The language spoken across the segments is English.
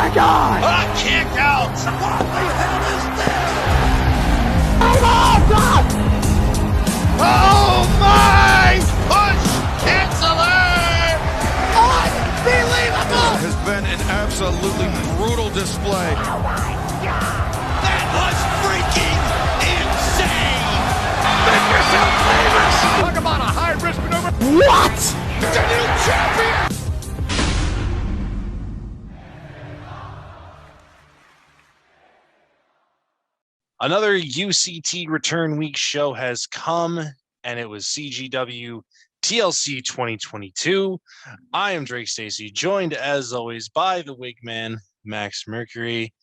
my God! A kick out! What the hell is this? Oh, God! Oh my! Push canceler! Unbelievable! Has been an absolutely brutal display. Oh, my God! That was freaking insane! Make yourself famous! Talk about a high-risk maneuver. What? The new champion! Another UCT Return Week show has come, and it was CGW TLC 2022. I am Drake Stacy, joined as always by the wig man, Max Mercury.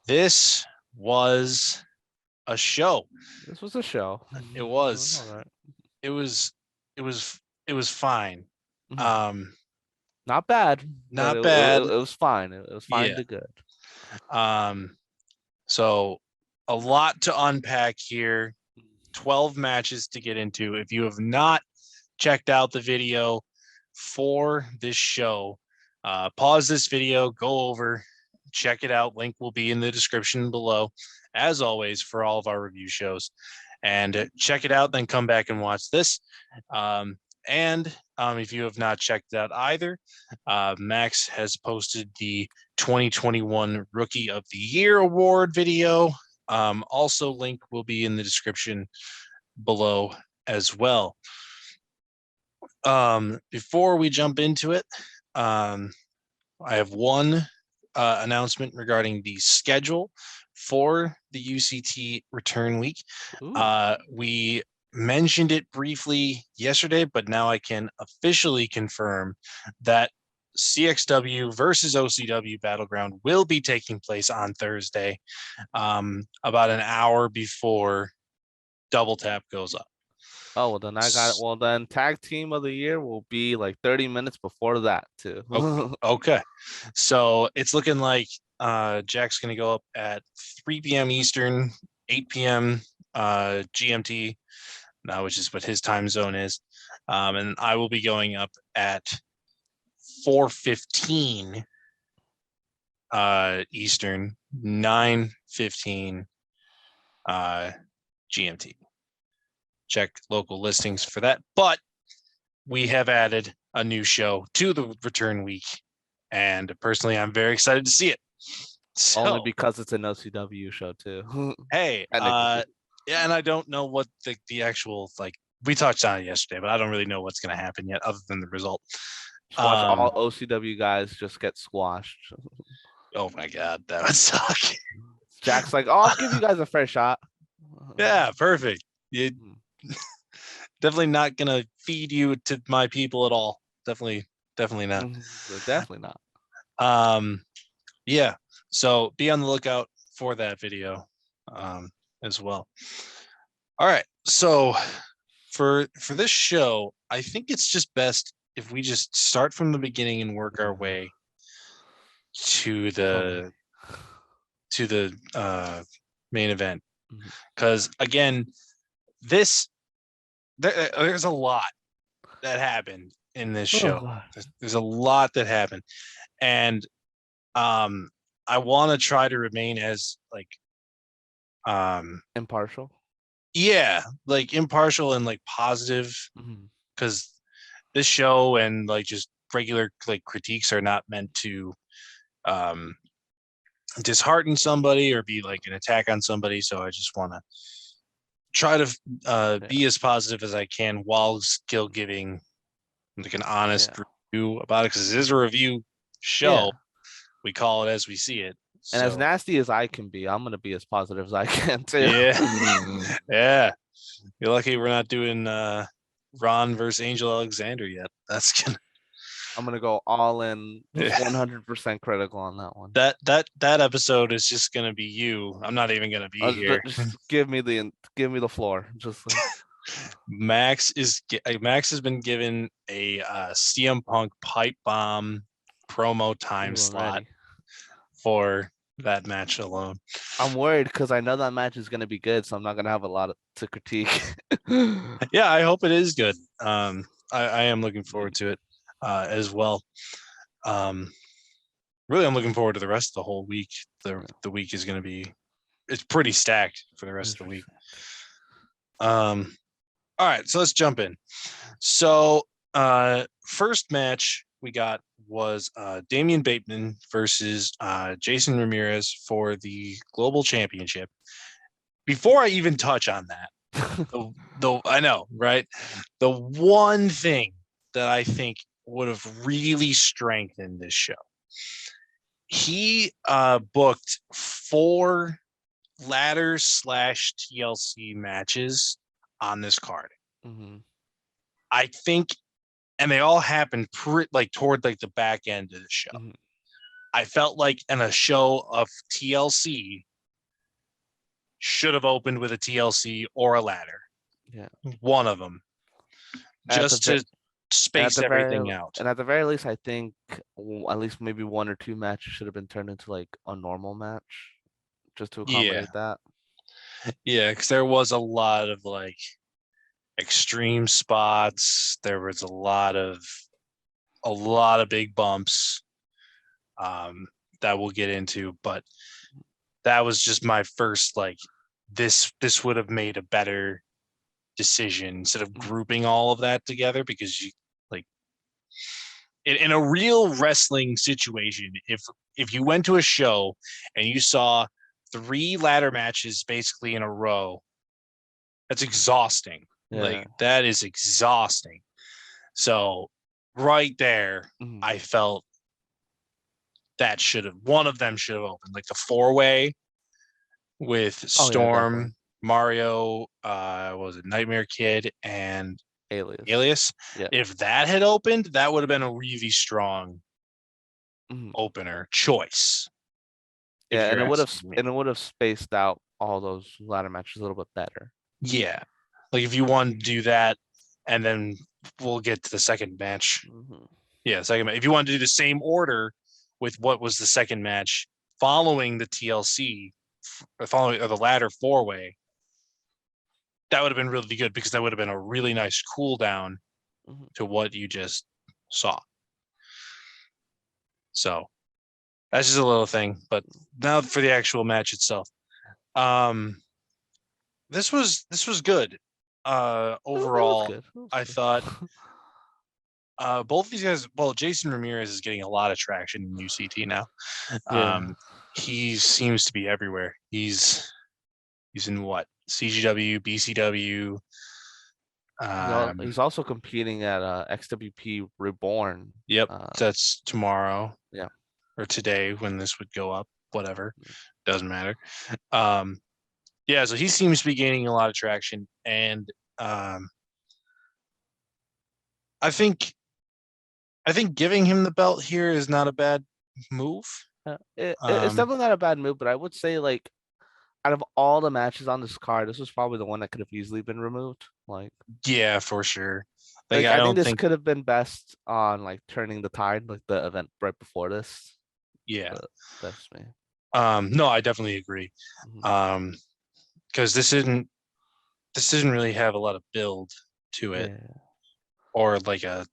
This was a show. This was a show. It was. All right. It was fine. Not bad. Not but bad. It was fine. It was fine to good. So a lot to unpack here. 12 matches to get into. If you have not checked out the video for this show, pause this video, go over, check it out. Link will be in the description below, as always, for all of our review shows. And check it out, then come back and watch this. If you have not checked it out either, Max has posted the 2021 Rookie of the Year Award video. Also, link will be in the description below as well. Before we jump into it, I have one announcement regarding the schedule for the UCT Return Week. We mentioned it briefly yesterday, but now I can officially confirm that CXW versus OCW Battleground will be taking place on Thursday, about an hour before Double Tap goes up. Oh, well, then I got it. Well, then Tag Team of the Year will be like 30 minutes before that, too. Okay. So it's looking like Jack's going to go up at 3 p.m. Eastern, 8 p.m. GMT, which is what his time zone is. And I will be going up at 4:15 Eastern, 9:15 GMT. Check local listings for that. But we have added a new show to the return week, and personally, I'm very excited to see it. So, Only because it's an OCW show too. Hey, yeah, and I don't know what the actual, like, we touched on it yesterday, but I don't really know what's going to happen yet, other than the result. Just watch all OCW guys just get squashed. Oh my God, that would suck. Jack's like, "Oh, I'll give you guys a fair shot." Yeah, perfect. You definitely not gonna feed you to my people at all. Definitely not. Definitely not. Yeah. So be on the lookout for that video, as well. All right. So for this show, I think it's just best if we just start from the beginning and work our way to the main event. Because again, there's a lot that happened in this show. There's a lot that happened, and I want to try to remain as Impartial. Yeah, like impartial and like positive, because this show and like just regular like critiques are not meant to dishearten somebody or be like an attack on somebody. So I just want to try to be as positive as I can while still giving like an honest review about it, because it is a review show. Yeah. We call it as we see it. And as nasty as I can be, I'm gonna be as positive as I can too. Yeah. Yeah. You're lucky we're not doing Ron versus Angel Alexander yet. I'm gonna go all in, 100% critical on that one. That episode is just gonna be you. I'm not even gonna be here. Just give me the floor. Just like... Max has been given a CM Punk pipe bomb promo time slot for that match alone. I'm worried because I know that match is gonna be good, so I'm not gonna have a lot to critique. Yeah, I hope it is good. I am looking forward to it as well. really, I'm looking forward to the rest of the whole week. The week is going to be, it's pretty stacked for the rest of the week. All right, so let's jump in. So, first match we got was Damian Bateman versus Jason Ramirez for the Global Championship. Before I even touch on that, though I know, right? The one thing that I think would have really strengthened this show, he booked 4 ladder / TLC matches on this card. Mhm. I think, and they all happened toward the back end of the show. Mhm. I felt like in a show of TLC should have opened with a TLC or a ladder. Yeah. One of them. Just to space everything very out. and at the very least, I think at least maybe 1 or 2 matches should have been turned into like a normal match, just to accommodate that. Yeah, because there was a lot of like extreme spots. There was a lot of big bumps that we'll get into, but that was just my first like this would have made a better decision instead of grouping all of that together, because you like in a real wrestling situation, if you went to a show and you saw 3 ladder matches basically in a row, that's exhausting. Yeah. Like that is exhausting. So right there, Mhm. I felt that one of them should have opened, like the 4-way with Storm, definitely. Mario, what was it, Nightmare Kid, and Alias. Yeah. If that had opened, that would have been a really strong Mhm. opener choice. Yeah, and it it would have spaced out all those ladder matches a little bit better. Yeah, like if you want to do that, and then we'll get to the second match. Mm-hmm. Yeah, second match. If you want to do the same order with what was the second match following the TLC, or the ladder 4-way, that would have been really good, because that would have been a really nice cool down to what you just saw. So that's just a little thing. But now for the actual match itself. This was good. Overall, I thought both these guys, well, Jason Ramirez is getting a lot of traction in UCT now. He seems to be everywhere. He's in what? CGW, BCW. He's also competing at XWP Reborn. Yep, that's tomorrow. Yeah. Or today when this would go up, whatever. Doesn't matter. Yeah, so he seems to be gaining a lot of traction, and I think giving him the belt here is not a bad move. It's definitely not a bad move, but I would say, like, out of all the matches on this card, this was probably the one that could have easily been removed. Like, yeah, for sure. Like, I think this could have been best on like Turning the Tide, like the event right before this. Yeah, but that's me. No, I definitely agree. Because this didn't really have a lot of build to it, or like I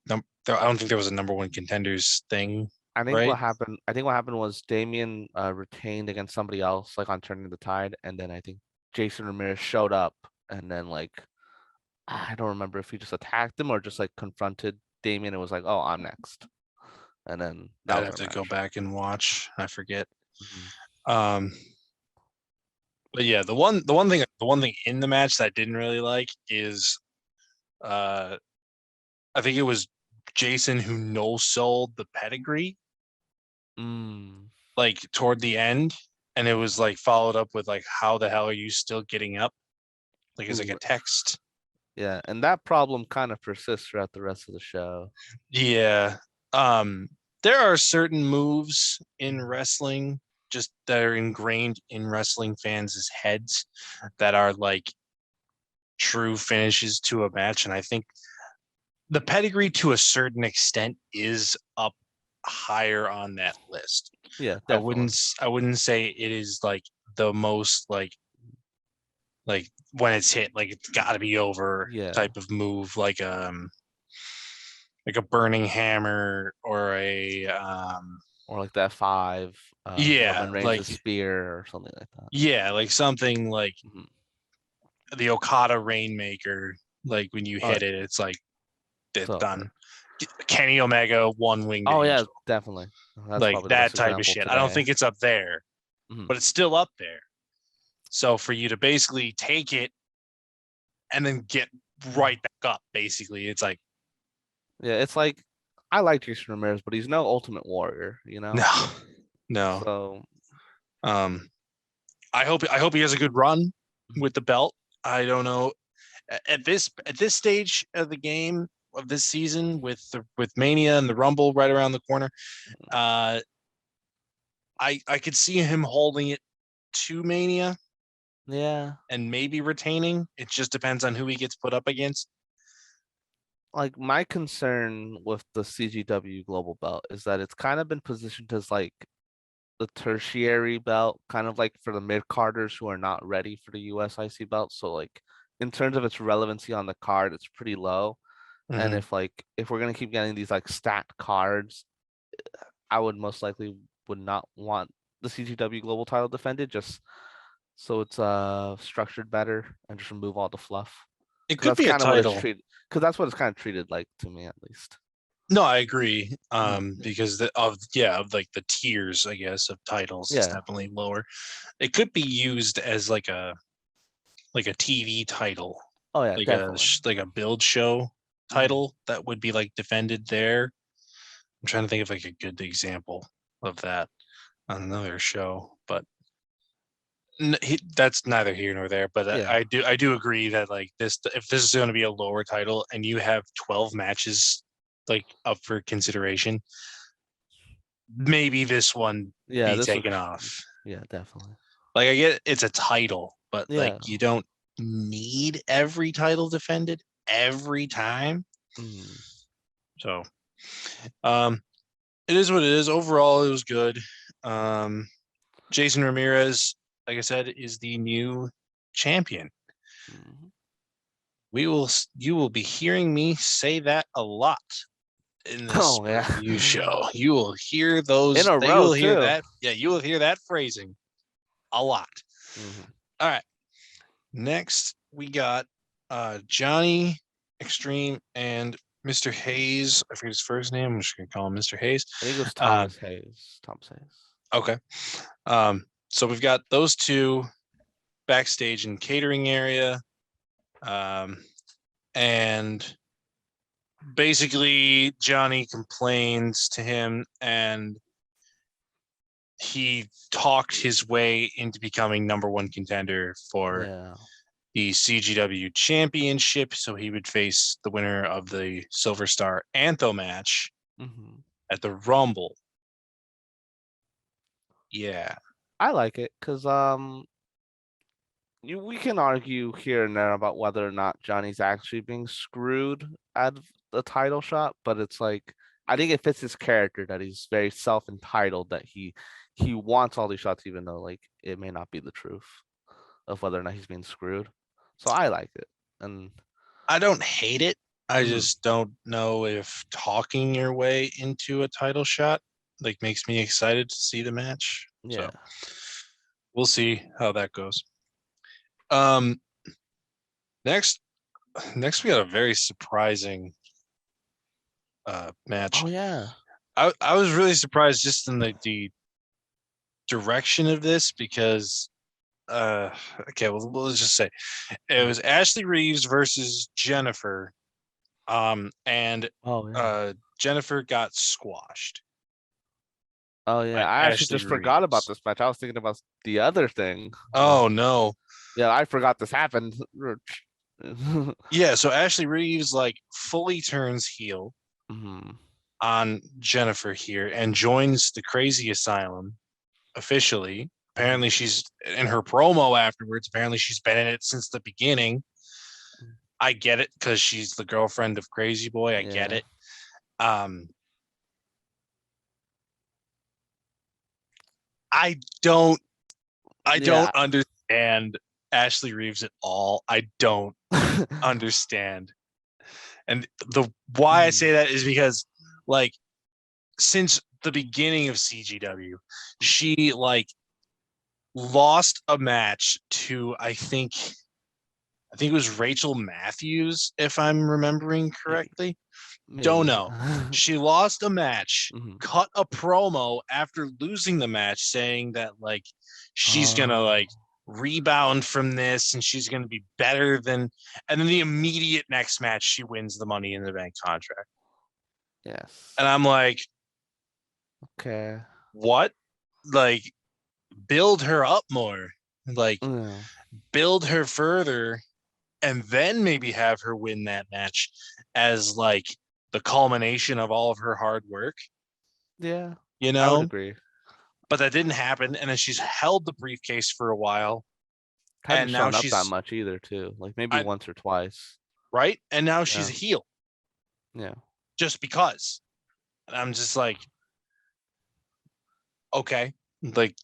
don't think there was a number 1 contenders thing. I think right? what happened was Damian retained against somebody else, like on Turning the Tide, and then I think Jason Ramirez showed up, and then like I don't remember if he just attacked him or just like confronted Damian and was like, "Oh, I'm next," and then I'd have to go back and watch. I forget. Mm-hmm. But yeah, the one thing in the match that I didn't really like is, I think it was Jason who no-sold the pedigree, like toward the end, and it was like followed up with like, "How the hell are you still getting up?" Like it's like a text. Yeah, and that problem kind of persists throughout the rest of the show. Yeah. There are certain moves in wrestling just that are ingrained in wrestling fans' heads that are like true finishes to a match, and I think the pedigree to a certain extent is up higher on that list. Yeah, definitely. I wouldn't say it is like the most like when it's hit, like it's got to be over type of move, like a burning hammer or a or like the F5, Yeah, Roman Reigns' like spear or something like that. yeah, like something like Mhm. the Okada Rainmaker. Like when you Oh, hit it, it's like it's it's done. over. Kenny Omega one winged Oh yeah, angel, definitely. That's like probably the that best type of example shit. I don't today. think it's up there, Mhm. but it's still up there. So for you to basically take it and then get right back up, basically, it's like Yeah, it's like I like Jason Ramirez, but he's no Ultimate Warrior, you know. no, no. So Um, I hope he has a good run with the belt. I don't know at this stage of the game of this season with Mania and the Rumble right around the corner. I could see him holding it to Mania yeah, and maybe retaining. It just depends on who he gets put up against. like my concern with the CGW Global Belt is that it's kind of been positioned as like the tertiary belt, kind of like for the mid carders who are not ready for the US IC belt. So like in terms of its relevancy on the card, it's pretty low. And Mhm. if we're gonna keep getting these like stacked cards, I would most likely would not want the CGW Global title defended just so it's structured better and just remove all the fluff. It Because could that's be a kind of what it's title. treated. Because that's what it's kind of treated like to me at least. No, I agree. Mhm. Because of like the tiers, I guess, of titles is Yeah. definitely lower. It could be used as like a TV title, Oh yeah, definitely. like a build show Mhm. title that would be like defended there. I'm trying to think of like a good example of that on another show, but that's neither here nor there. But Yeah. I do agree that like this, if this is going to be a lower title and you have 12 matches like up for consideration, maybe this one Yeah. be This was. taken off. Yeah, definitely. Like I get it's a title, but like Yeah. you don't need every title defended every time. Mhm. So um it is what it is. Overall, it was good. Um Jason Ramirez, like I said, is the new champion. Mhm. You will be hearing me say that a lot in this Oh yeah. review show. You will hear In those a you row will hear too. that. Yeah, you will hear that phrasing a lot. Mhm. All right. Next, we got Johnny Extreme and Mr. Hayes. I forget his first name. I'm just gonna call him Mr. Hayes. I think it was Uh, Thomas Hayes. Thomas Hayes. okay. So we've got those two backstage in catering area. And basically Johnny complains to him and he talked his way into becoming number one contender for Yeah. the CGW championship. So he would face the winner of the Silver Star Anthem match Mhm. at the Rumble. Yeah. I like it because we can argue here and there about whether or not Johnny's actually being screwed out of the title shot, but it's like I think it fits his character that he's very self-entitled that he wants all these shots even though like it may not be the truth of whether or not he's being screwed. So I like it. And I don't hate it. I mhm, just don't know if talking your way into a title shot like makes me excited to see the match. yeah. So we'll see how that goes. Um next we got a very surprising match. Oh yeah. I was really surprised just in the direction of this because okay, well let's just say it was Ashley Reeves versus Jennifer. And Oh yeah. Jennifer got squashed Oh by yeah. I actually Ashley just forgot about Reeves. this match. I was thinking about the other thing. Oh no. Yeah, I forgot this happened. Yeah, so Ashley Reeves like fully turns heel Mhm. on Jennifer here and joins the Crazy Asylum officially. Apparently, Mhm. she's in her promo afterwards. Apparently, she's been in it since the beginning. I get it because she's the girlfriend of Crazy Boy. I get Yeah. it. Um, I don't. I Yeah. don't understand Ashley Reeves at all. I don't understand. And the why I Mhm. say that is because, like, since the beginning of CGW. She like lost a match to I think it was Rachel Matthews, if I'm remembering correctly. Don't Maybe. know. She lost a match, Mhm. cut a promo after losing the match, saying that like she's gonna Oh, like rebound from this and she's gonna be better than. And then the immediate next match, she wins the Money in the Bank contract, yes. and I'm like, Okay. what? Like, build her up more, like Yeah. build her further, and then maybe have her win that match as like the culmination of all of her hard work, Yeah, you I would know? agree. But that didn't happen. And then she's held the briefcase for a while. Hadn't And now shown up that she's much either, too. Like maybe I, once or twice. right. And now she's Yeah. a heel Yeah. just because. And I'm just like, okay, like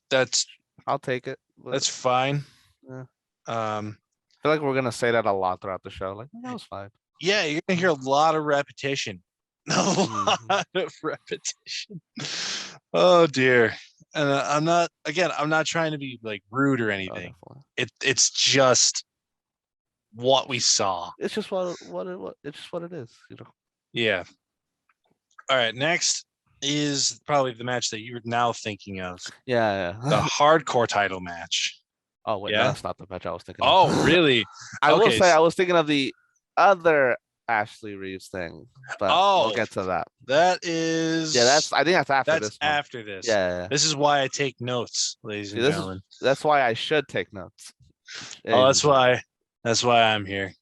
I'll take it. But that's fine. yeah. Um, I feel like we're gonna say that a lot throughout the show. Like that was fine. yeah, you're gonna hear a lot of repetition. A Mhm. lot of repetition. Oh dear. And I'm not trying to be like rude or Oh, anything. definitely. It's just what we saw. It's just it's just what it is, you know. Yeah. All right. Next is probably the match that you're now thinking of, Yeah, the yeah. hardcore title match. Oh wait, no, Yeah. that's not the match I was thinking of. Oh, really? I will Okay. say I was thinking of the other Ashley Reeves thing, but we'll Oh, get to that. that is. Yeah, I think that's after That's this one. after this. Yeah. This is why I take notes, ladies See, and gentlemen. that's why I should take notes. Oh, Ladies and gentlemen. that's why I'm here.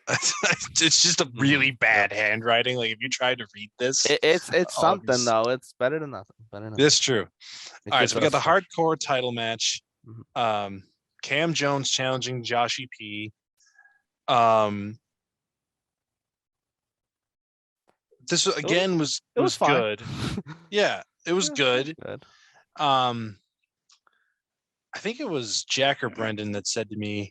It's just a really bad handwriting. Like if you tried to read this, It's oh, something though. It's better than nothing. Better than nothing. That's true. It All right, gives so we got the us- hardcore title match. Mhm. Cam Jones challenging Joshy P. This again was fine. good. Yeah, it was good. Good. I think it was Jack or Brendan that said to me,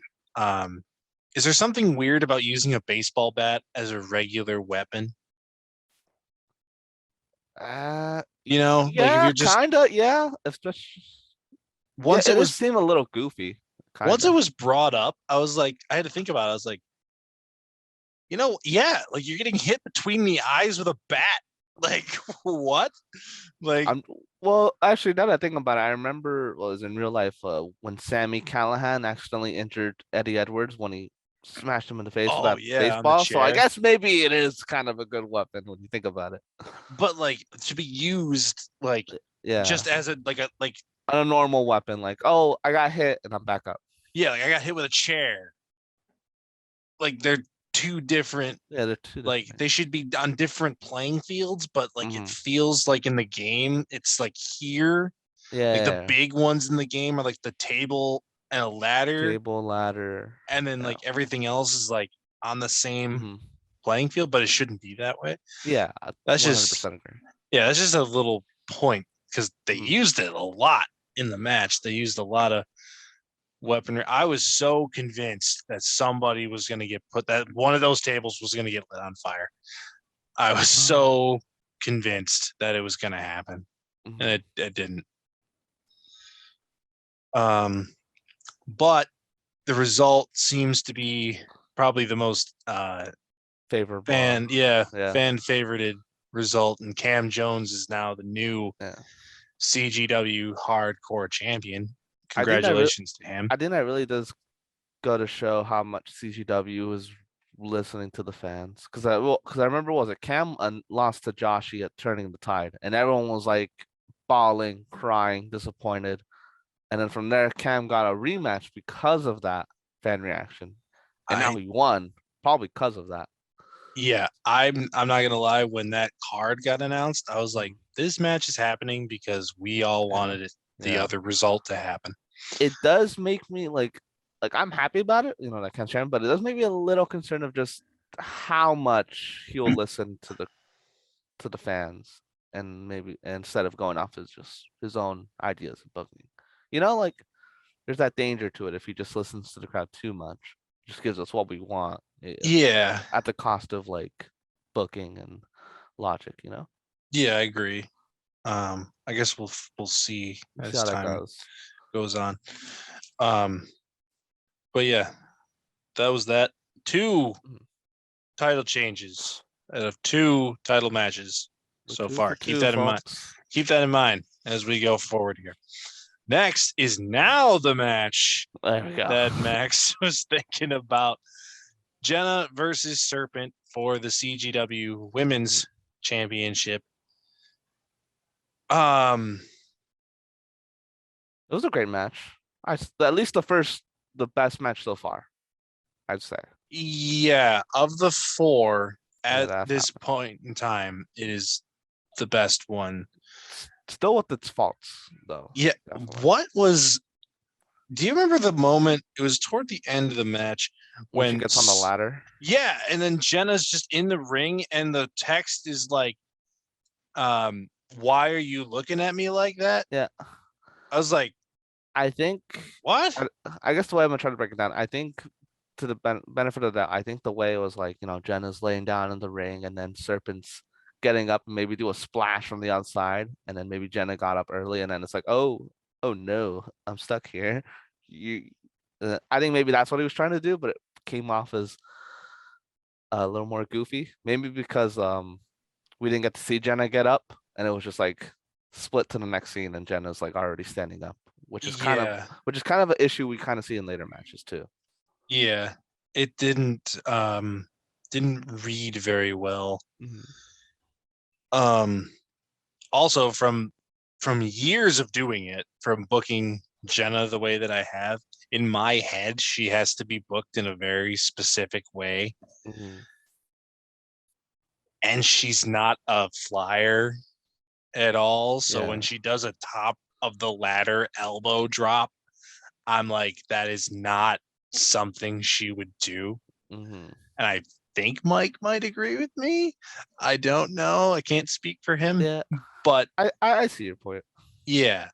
is there something weird about using a baseball bat as a regular weapon? You know, like if Yeah, you're just kinda. Yeah, especially. once Yeah, it it does was seem a little goofy. once it Kinda. was brought up, I was like, I had to think about it. I was like, you know, yeah, like you're getting hit between the eyes with a bat. Like what? Like Well, actually, now that I think about it, I remember was in real life when Sammy Callahan accidentally injured Eddie Edwards when he smashed him in the face with oh that yeah, on the baseball. So I chair. guess maybe it is kind of a good weapon when you think about it. But like to be used like Yeah, just as a like a normal weapon, like oh, I got hit and I'm back up. yeah, like I got hit with a chair. Like they're two different, Yeah, they're two like different they should be on different playing fields, but like it Mhm. feels like in the game it's like here. Yeah, Like the yeah. big ones in the game are like the table and a ladder, Table, ladder. and then Yeah. like everything else is like on the same Mhm. playing field, but it shouldn't be that way. Yeah, That's 100% just agree. yeah, that's just a little point because they Mhm. used it a lot in the match. They used a lot of weaponry. I was so convinced that somebody was going to get put, that one of those tables was going to get lit on fire. I was so convinced that it was going to happen, Mhm. and it didn't. But the result seems to be probably the most Favorable. fan Yeah. favorited result, and Cam Jones is now the new Yeah. CGW hardcore champion. I think that Congratulations to him. I think that really does go to show how much CGW is listening to the fans. Because I remember was it Cam lost to Joshy at Turning the Tide, and everyone was like bawling, crying, disappointed. And then from there, Cam got a rematch because of that fan reaction, and now he won probably because of that. Yeah, I'm not gonna lie. When that card got announced, I was like, this match is happening because we all wanted it, the other result to happen. It does make me like I'm happy about it, you know, that kind of shame, but it does make me a little concerned of just how much he'll listen to the fans and maybe instead of going off his own ideas and booking. You know, like there's that danger to it if he just listens to the crowd too much. Just gives us what we want. Yeah. At the cost of like booking and logic, you know? Yeah, I agree. I guess we'll see We'll see as how that time goes. goes on. But yeah, that was that. 2 title changes out of 2 title matches We're so 2 far. for Keep 2, that in mind. folks. Keep that in mind as we go forward here. Next is now the match There we go. that Max was thinking about. Jenna versus Serpent for the CGW Women's Championship. It was a great match. At least the best match so far, I'd say. Yeah, of the 4 Yeah, at that this happened. point in time, it is the best one. Still with its faults, though. Yeah, Definitely. do you remember the moment? It was toward the end of the match When she when gets on the ladder. yeah, and then Jenna's just in the ring and the text is like, why are you looking at me like that? Yeah. I was like, I think what? I guess the way I'm gonna try to break it down, I think to the benefit of that, I think the way it was like, Jenna's laying down in the ring and then Serpent's getting up and maybe do a splash from the outside, and then maybe Jenna got up early and then it's like, oh no, I'm stuck here. You I think maybe that's what he was trying to do, but it came off as a little more goofy. Maybe because we didn't get to see Jenna get up and it was just like split to the next scene and Jenna's like already standing up, which is kind of Yeah, an issue we kind of see in later matches too. yeah. It didn't read very well. Also from years of doing it, from booking Jenna the way that I have, in my head, she has to be booked in a very specific way. And she's not a flyer at all. So when Yeah. she does a top of the ladder elbow drop, I'm like, that is not something she would do. Mm-hmm. And I think Mike might agree with me. I don't know. I can't speak for him. Yeah. But I see your point. yeah.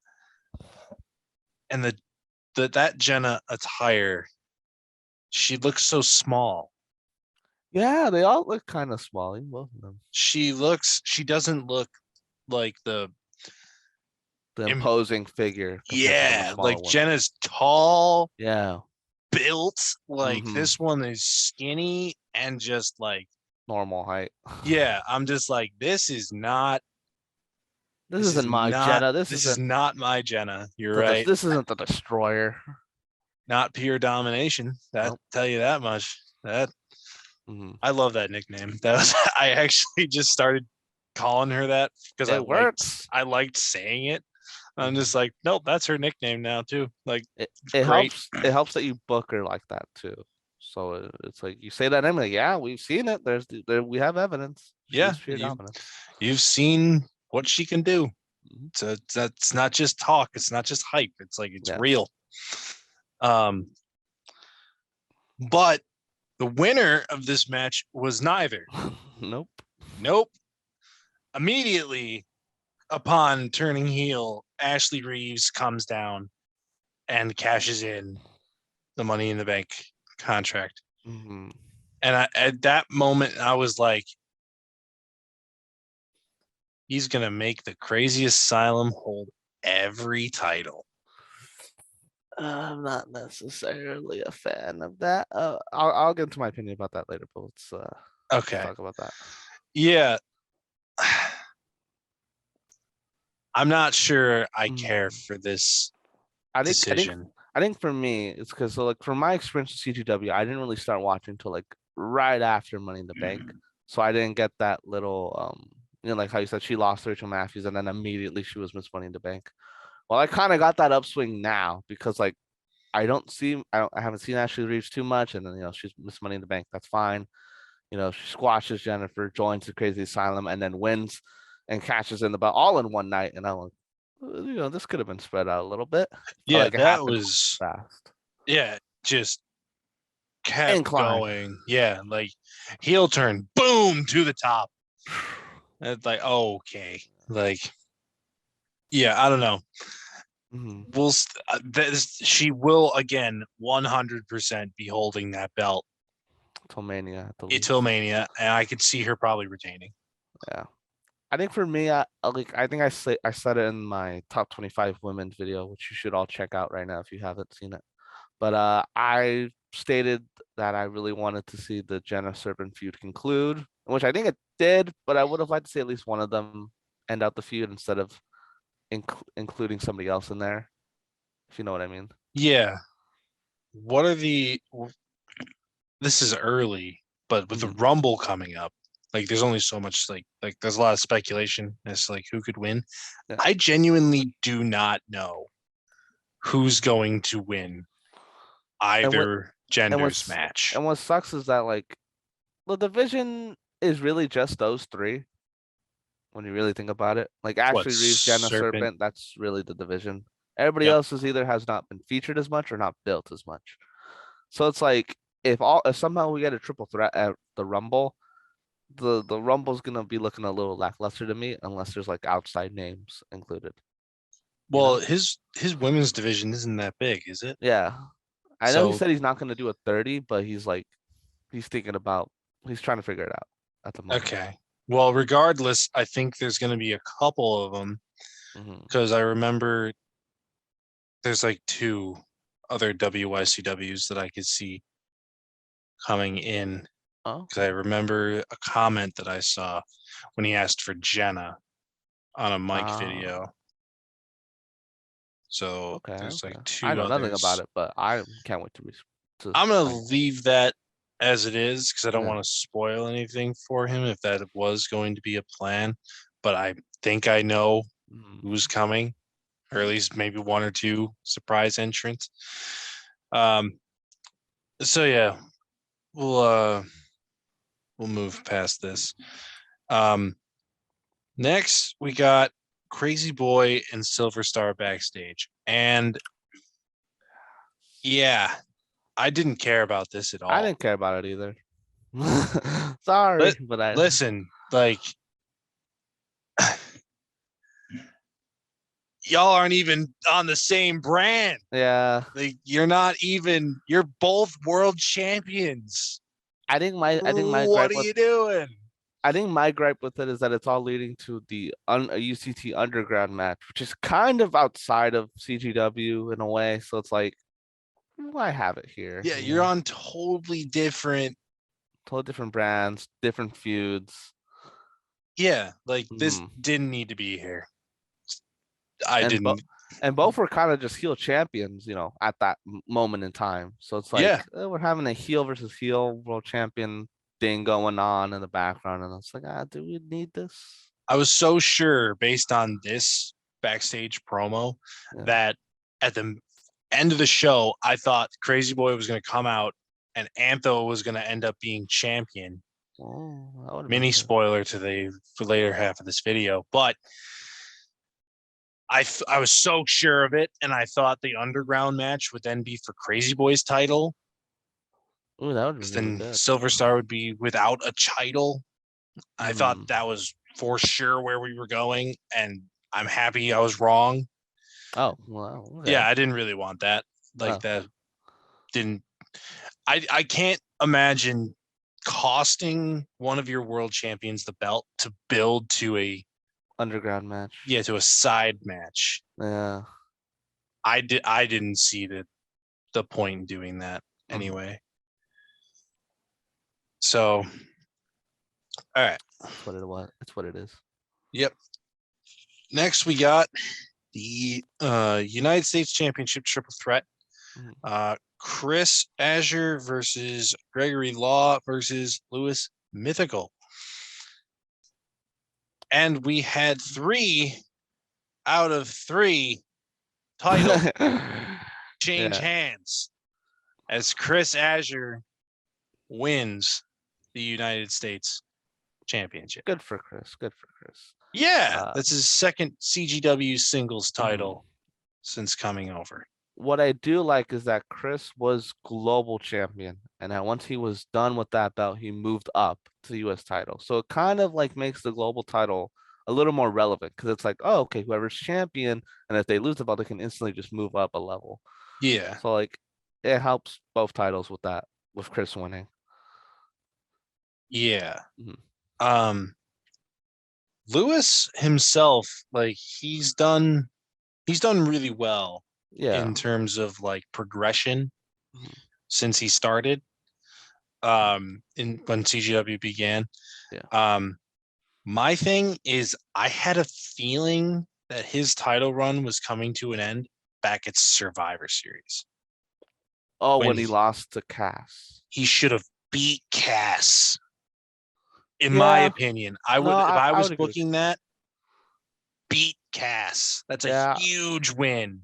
And that Jenna attire, she looks so small. Yeah, they all look kind of small, both of them. She doesn't look like the imposing figure. Yeah, like one. Jenna's tall. Yeah. Built. Like this one is skinny and just like normal height. Yeah, I'm just like, this is not. This isn't my Jenna. This is isn't not my Jenna. You're right. This isn't the Destroyer. Not pure domination. Tell you that much. I love that nickname. That was I actually just started calling her that because I liked saying it. I'm just like, nope, that's her nickname now too. Like it helps. It helps that you book her like that too. So it's like you say that name, like, yeah, we've seen it. We have evidence. Yeah, you've seen what she can do. So that's not just talk. It's not just hype. It's like it's real. But the winner of this match was neither. Nope. Immediately upon turning heel, Ashley Reeves comes down and cashes in the Money in the Bank contract. And at that moment, I was like, he's going to make the craziest asylum hold every title. I'm not necessarily a fan of that. I'll get into my opinion about that later, but let's talk about that. Yeah. I'm not sure I care for this decision. I think for me, it's because like from my experience with CGW, I didn't really start watching until like right after Money in the Bank. So I didn't get that little like how you said she lost Rachel Matthews and then immediately she was Miss Money in the Bank. Well, I kind of got that upswing now because like I haven't seen Ashley Reeves too much, and then she's Miss Money in the Bank. That's fine. She squashes Jennifer, joins the Crazy Asylum, and then wins and cashes in the belt all in one night. And I'm like, this could have been spread out a little bit. Yeah, that was fast. Yeah, just kept going. Yeah, like heel turn, boom, to the top. It's like, okay, like, yeah, I don't know. She will again 100% be holding that belt till Mania. Till Mania, and I could see her probably retaining. Yeah, I think for me, I think I said it in my top 25 women's video, which you should all check out right now if you haven't seen it. But I stated that I really wanted to see the Jenna Serpent feud conclude, which I think it did, but I would have liked to see at least one of them end out the feud instead of including somebody else in there, if you know what I mean. Yeah. What are the? This is early, but with the Mhm. Rumble coming up, like there's only so much like there's a lot of speculation as to like who could win. Yeah. I genuinely do not know who's going to win And what either and gender's what's match. and what sucks is that like the division is really just those three when you really think about it. Like What Ashley Reeves, Jenna Serpent? Serpent, that's really the division. Everybody Yep. else is either has not been featured as much or not built as much. So it's like if somehow we get a triple threat at the Rumble, the Rumble's gonna be looking a little lackluster to me unless there's like outside names included. You Well, know? his women's division isn't that big, is it? Yeah. I know he So said he's not gonna do a 30, but he's thinking about he's trying to figure it out at the moment. okay. Well, regardless, I think there's going to be a couple of them Hmm. because I remember there's like two other WYCWs that I could see coming in Oh, because I remember a comment that I saw when he asked for Jenna on a mic ah, video. So okay, there's like okay. I two know nothing about others. it, but I can't wait to I'm gonna like leave that as it is because I don't yeah. want to spoil anything for him if that was going to be a plan. But I think I know Mm. who's coming, or at least maybe one or two surprise entrants. Um, so yeah, we'll uh we'll move past this. Um, next we got Crazy Boy and Silver Star backstage, and yeah, I didn't care about this at I all. didn't care about it either. Sorry, Let but I listen, like y'all aren't even on the same brand. yeah. Like you're both world champions. I think my What gripe are with you doing? I think my gripe with it is that it's all leading to the a UCT underground match, which is kind of outside of CGW in a way. So it's like, why have it here? Yeah, You you're know, on totally different. totally different brands, different feuds, Yeah, like this hmm didn't need to be here. I and didn't. both were kind of just heel champions, at that moment in time. So it's like Yeah, we're having a heel versus heel world champion thing going on in the background, and it's like, do we need this? I was so sure based on this backstage promo Yeah. that at the end of the show, I thought Crazy Boy was going to come out and Antho was going to end up being champion. Oh, that would have been Mini good. spoiler to the later half of this video, but I was so sure of it, and I thought the underground match would then be for Crazy Boy's title, Ooh, that would have because been really then good. Silver Star would be without a title. I thought Hmm. that was for sure where we were going, and I'm happy I was wrong. Oh, wow. Yeah, Okay. I didn't really want that. Like Oh, that didn't. I can't imagine costing one of your world champions the belt to build to a underground match. to a side match. Yeah. I didn't see the point in doing that Mhm. anyway. So, all right. That's what it was. That's what it is. Yep. Next, we got the United States Championship Triple Threat. Mhm. Chris Azure versus Gregory Law versus Lewis Mythical. And we had 3 out of 3 titles change Yeah. hands as Chris Azure wins the United States Championship. Good for Chris. Good for Chris. Yeah, Uh, that's his second CGW singles mhm. title since coming over. What I do like is that Chris was global champion, and that once he was done with that belt, he moved up to the US title. So it kind of like makes the global title a little more relevant because it's like, oh, okay, whoever's champion, and if they lose the belt, they can instantly just move up a level. Yeah, So like it helps both titles with that, with Chris winning. yeah. Mhm. Um, Lewis himself, like he's done really well Yeah. in terms of like progression Mhm. since he started in when CGW began. Yeah. My thing is I had a feeling that his title run was coming to an end back at Survivor Series Oh, when when he lost to Cass. he should have beat Cass. In my Yeah. opinion, I No, would if I I was would agree with you. booking that, beat Cass. That's a Yeah, huge win.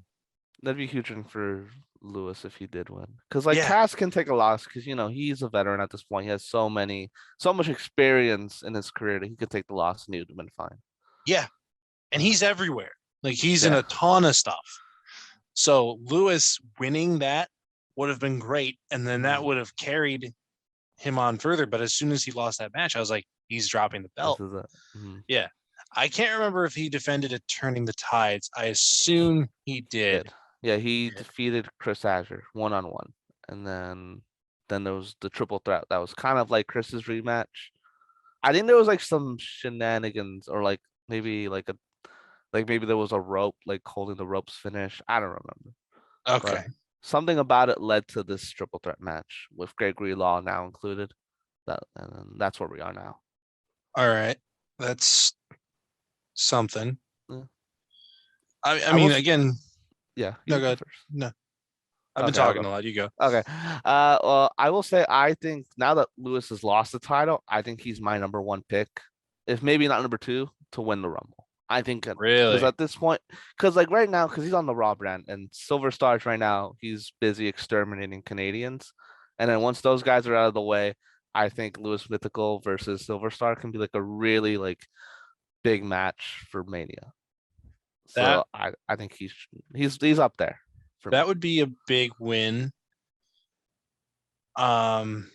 that'd be huge win for Lewis if he did win. Because like Yeah, Cass can take a loss because he's a veteran at this point. He has so much experience in his career that he could take the loss and he would have been fine. yeah. And he's everywhere. Like he's in Yeah. a ton of stuff. So Lewis winning that would have been great. And then that Mhm. would have carried him on further. But as soon as he lost that match, I was like, he's dropping the This belt. is it. Mhm. Yeah. I can't remember if he defended it turning the tides. I assume he did. Yeah, he defeated Chris Azure 1-on-1. And then there was the triple threat that was kind of like Chris's rematch. I think there was like some shenanigans or maybe there was a rope like holding the ropes finish. I don't remember. But Okay. something about it led to this triple threat match with Gregory Law now included. That's where we are now. All right. That's something. Yeah. I I will. mean, again, Yeah, no, you go good. first. No, I've been Okay, I'll talking go. a lot. You go. Okay. Well, I will say I think now that Lewis has lost the title, I think he's my number one pick, if maybe not number two, to win the Rumble. I think because Really? at this point, because like right now, because he's on the Raw brand and Silver Stars right now, he's busy exterminating Canadians, and then once those guys are out of the way, I think Lewis Mythical versus Silver Star can be like a really like big match for Mania. That So I think he's up there for me. that would be a big win. Um,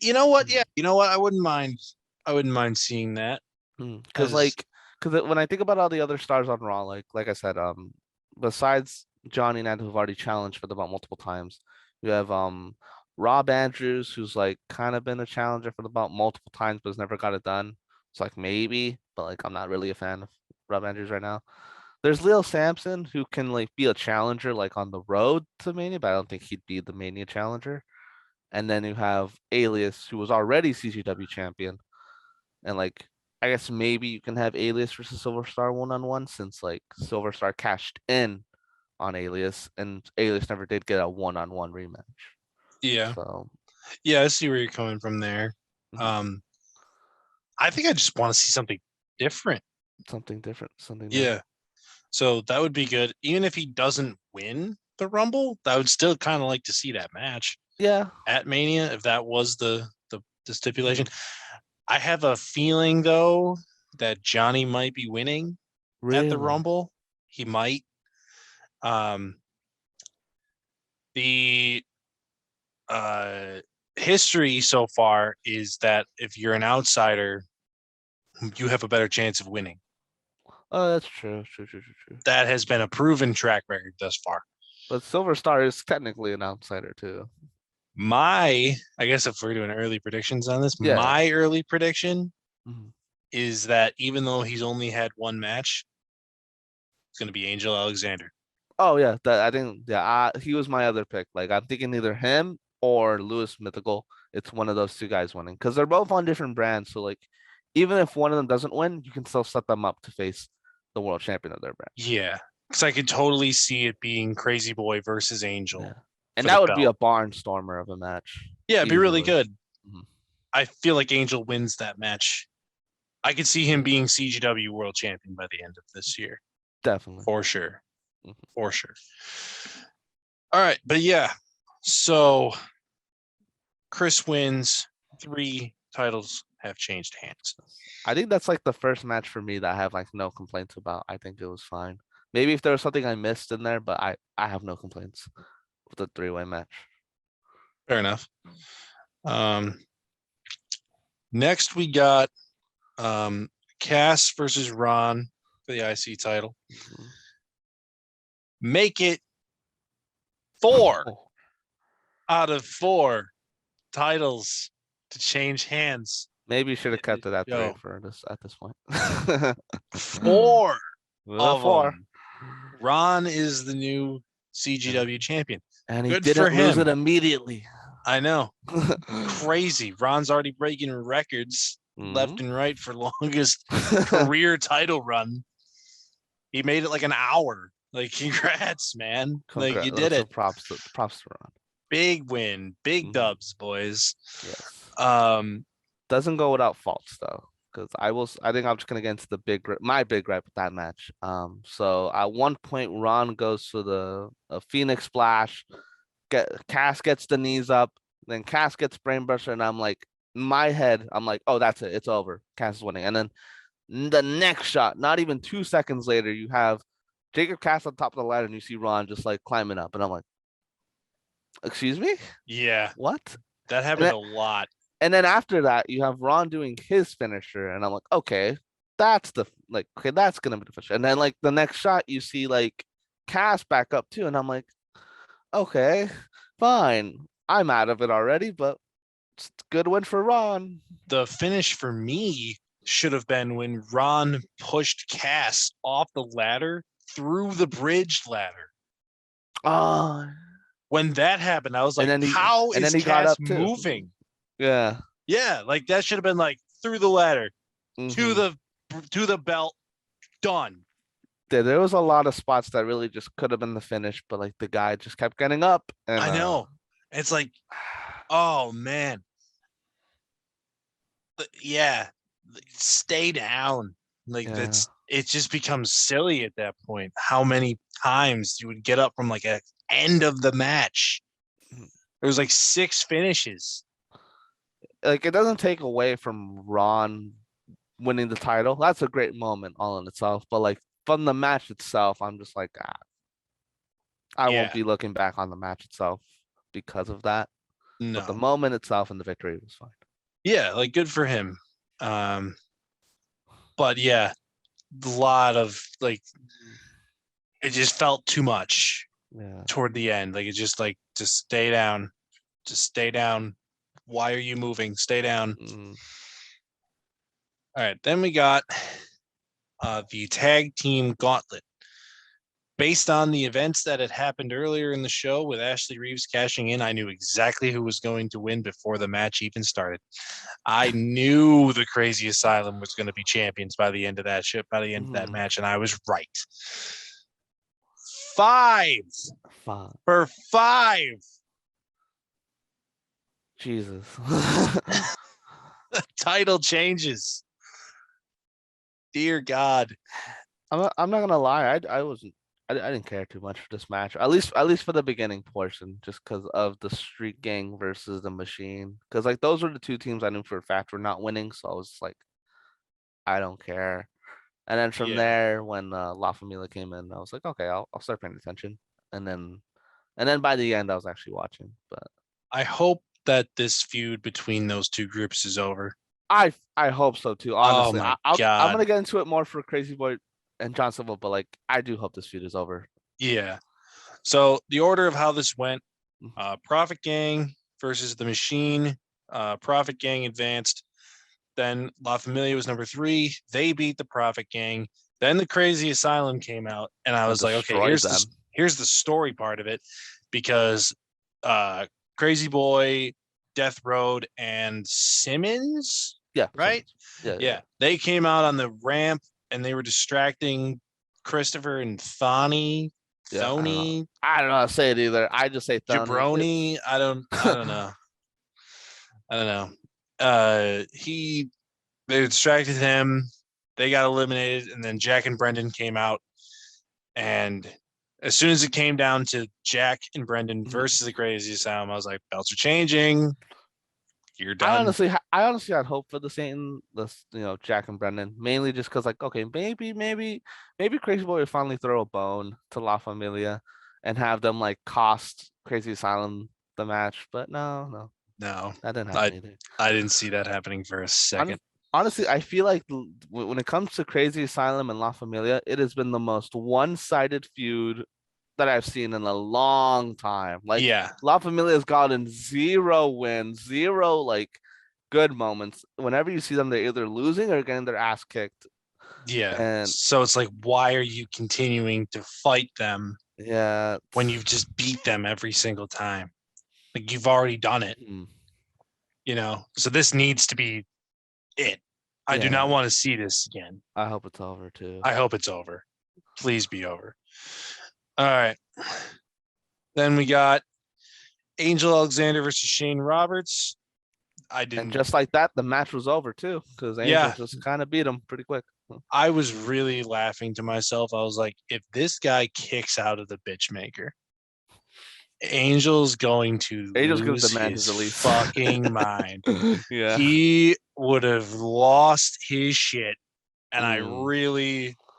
you know what? Yeah, you know what? I wouldn't mind. I wouldn't mind seeing that Because as because when I think about all the other stars on Raw, like I said, besides Johnny and Ed, who've already challenged for the belt multiple times, you have Rob Andrews, who's like kind of been a challenger for the belt multiple times, but has never got it done. It's like maybe, but like I'm not really a fan of Rob Andrews right now. There's Leo Sampson, who can like be a challenger like on the road to Mania, but I don't think he'd be the Mania challenger. And then you have Alias, who was already CGW champion, and like I guess maybe you can have Alias versus Silver Star 1-on-1 since like Silver Star cashed in on Alias and Alias never did get a 1-on-1 rematch. yeah, So yeah. I see where you're coming from there. mhm, Um, I think I just want to see something different. something different, something new. Yeah. So that would be good. Even if he doesn't win the Rumble, I would still kind of like to see that match Yeah. at Mania if that was the stipulation. Mhm. I have a feeling though that Johnny might be winning at the Really? Rumble. He might. Um, the uh, history so far is that if you're an outsider, you have a better chance of winning. Oh, that's true. True. That has been a proven track record thus far. But Silver Star is technically an outsider too. I guess if we're doing early predictions on this, Yeah. my early prediction Mhm. is that even though he's only had one match, it's going to be Angel Alexander. Oh yeah, that I think he was my other pick. Like I'm thinking either him or Lewis Mythical. It's one of those two guys winning because they're both on different brands. So like, even if one of them doesn't win, you can still set them up to face the world champion of their brand. Yeah, because I could totally see it being Crazy Boy versus Yeah, Angel and for the that would be a belt. barnstormer of a match. Yeah, it'd be really Easily. good. Mhm. I feel like Angel wins that match. I could see him Yeah, being CGW world champion by the end of this year. definitely. For sure. Mhm. For sure. All right. But yeah. So Chris wins. 3 titles have changed hands. I think that's like the first match for me that I have like no complaints about. I think it was fine. Maybe if there was something I missed in there, but I have no complaints with the three-way match. Fair enough. Next we got Cass versus Ron for the IC title. Mhm. Make it 4 Oh, out of 4 titles to change hands. Maybe you should have kept it at 3 Yo, for this at this point. 4 of 4. them. Ron is the new CGW champion. And he Good for didn't lose him. it immediately. I know. Crazy. Ron's already breaking records left Mhm. and right for longest career title run. He made it like an hour. Like, congrats, man. Like, you did it. Props to Ron. Big win. Big Mhm. dubs, boys. Yes. Doesn't go without faults though, because I think I'm just gonna get into my big gripe with that match. So at one point, Ron goes for the Phoenix Splash. Cass gets the knees up, then Cass gets brainbuster, and I'm like, in my head, I'm like, oh, that's it, it's over. Cass is winning, and then the next shot, not even 2 seconds later, you have Jacob Cass on top of the ladder, and you see Ron just like climbing up, and I'm like, excuse me, Yeah, what? that happened a lot. And then after that, you have Ron doing his finisher, and I'm like, okay, that's that's gonna be the finisher. And then like the next shot, you see like Cass back up too, and I'm like, okay, fine, I'm out of it already, but it's a good win for Ron. The finish for me should have been when Ron pushed Cass off the ladder through the bridge ladder. Oh, When that happened, I was like, and then how is he got Cass up too. moving? Yeah. Yeah, like that should have been like through the ladder Mhm. to the belt, done. There was a lot of spots that really just could have been the finish, but like the guy just kept getting up. And I know. It's like, oh man. Yeah, stay down. Like Yeah. it just becomes silly at that point. How many times you would get up from like a end of the match? There was like 6 finishes. Like it doesn't take away from Ron winning the title. That's a great moment all in itself. But like from the match itself, I'm just like, I won't be looking back on the match itself because of that. No. But the moment itself and the victory was fine. Yeah, like good for him. But yeah, a lot of like it just felt too much toward the end. Like it just stay down. Just stay down. Why are you moving? Stay down. All right, then we got the tag team gauntlet. Based on the events that had happened earlier in the show with Ashley Reeves cashing in, I knew exactly who was going to win before the match even started. I knew the Crazy Asylum was going to be champions by the end of that match, and I was right. 5 for 5. Jesus. Title changes. Dear God. I'm not gonna lie. I didn't care too much for this match. At least for the beginning portion, just because of the Street Gang versus the Machine. Because like those were the 2 teams I knew for a fact were not winning. So I was like, I don't care. And then from there, when La Familia came in, I was like, okay, I'll start paying attention. And then by the end, I was actually watching. But I hope that this feud between those 2 groups is over. I hope so too. Honestly, oh my I'm God. gonna get into it more for Crazy Boy and John Silva, but like I do hope this feud is over. Yeah. So the order of how this went: Profit Gang versus the Machine. Profit Gang advanced. Then La Familia was number 3. They beat the Profit Gang. Then the Crazy Asylum came out, and I was like, okay, here's the story part of it, because Crazy Boy, Death Road, and Simmons. Yeah. Right. Simmons. Yeah. They came out on the ramp and they were distracting Christopher and Thony. Thony. I don't know how to say it either. I just say Thony. Jabroni. I don't know. I don't know. They distracted him. They got eliminated, and then Jack and Brendan came out. And as soon as it came down to Jack and Brendan versus the Crazy Asylum, I was like, belts are changing. You're done. I honestly had hope for Jack and Brendan, mainly just because like, okay, maybe Crazy Boy would finally throw a bone to La Familia and have them like cost Crazy Asylum the match, but no, that didn't happen either. I didn't see that happening for a second. Honestly, I feel like when it comes to Crazy Asylum and La Familia, it has been the most one-sided feud that I've seen in a long time. Like, La Familia has gotten 0 wins, 0 like good moments. Whenever you see them, they're either losing or getting their ass kicked. Yeah. And So it's like, why are you continuing to fight them yeah, when you've just beat them every single time? Like you've already done it, mm, So this needs to be it. I do not yeah, want to see this again. I hope it's over too. I hope it's over. Please be over. All right. Then we got Angel Alexander versus Shane Roberts. I And didn't. just like that, the match was over too, because Angel Yeah, just kind of beat him pretty quick. I was really laughing to myself. I was like, if this guy kicks out of the bitch maker, Angel's going to Angel's gonna lose demand his his release. fucking mind. Yeah. He would have lost his shit. And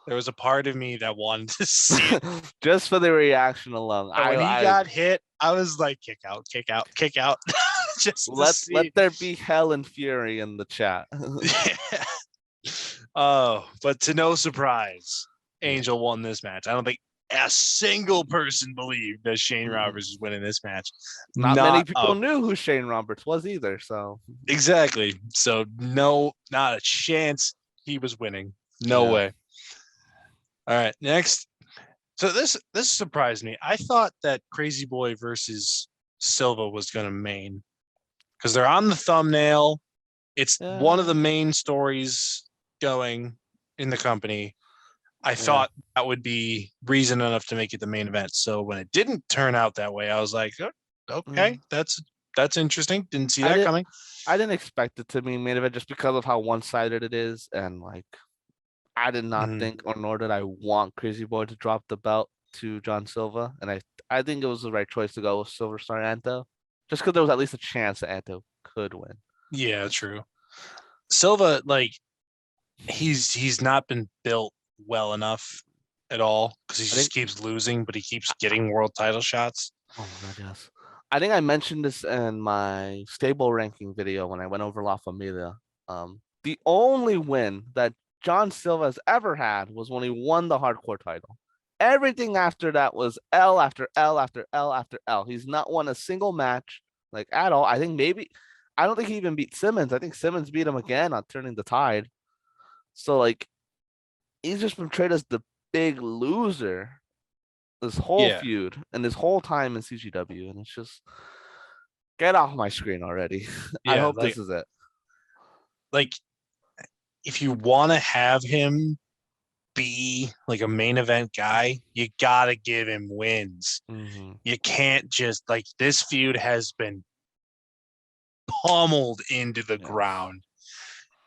there was a part of me that wanted to see it. Just for the reaction alone. And when he got hit, I was like, kick out, kick out, kick out. Just to see. let there be hell and fury in the chat. Yeah. Oh, but to no surprise, Angel won this match. I don't think a single person believed that Shane Roberts was winning this match. Not many people knew who Shane Roberts was either. So exactly. So no, not a chance he was winning. No way. All right, next. So this surprised me. I thought that Crazy Boy versus Silva was going to main because they're on the thumbnail. It's one of the main stories going in the company. I thought that would be reason enough to make it the main event. So when it didn't turn out that way, I was like, oh, okay, that's interesting. Didn't see that coming. I didn't expect it to be main event just because of how one-sided it is, and like I did not think, or nor did I want Crazy Boy to drop the belt to John Silva, and I think it was the right choice to go with Silver Star Anto, just because there was at least a chance that Anto could win. Yeah, true. Silva, like he's not been built well enough at all because he just keeps losing, but he keeps getting world title shots. Oh my god, yes. I think I mentioned this in my stable ranking video when I went over La Familia. The only win that John Silva has ever had was when he won the hardcore title. Everything after that was L after L after L after L. He's not won a single match like at all. I don't think he even beat Simmons. I think Simmons beat him again on Turning the Tide. So like he's just been portrayed as the big loser this whole feud and this whole time in CGW, and it's just get off my screen already. I hope this is it. Like, if you want to have him be like a main event guy, you gotta give him wins. You can't just like this feud has been pummeled into the ground,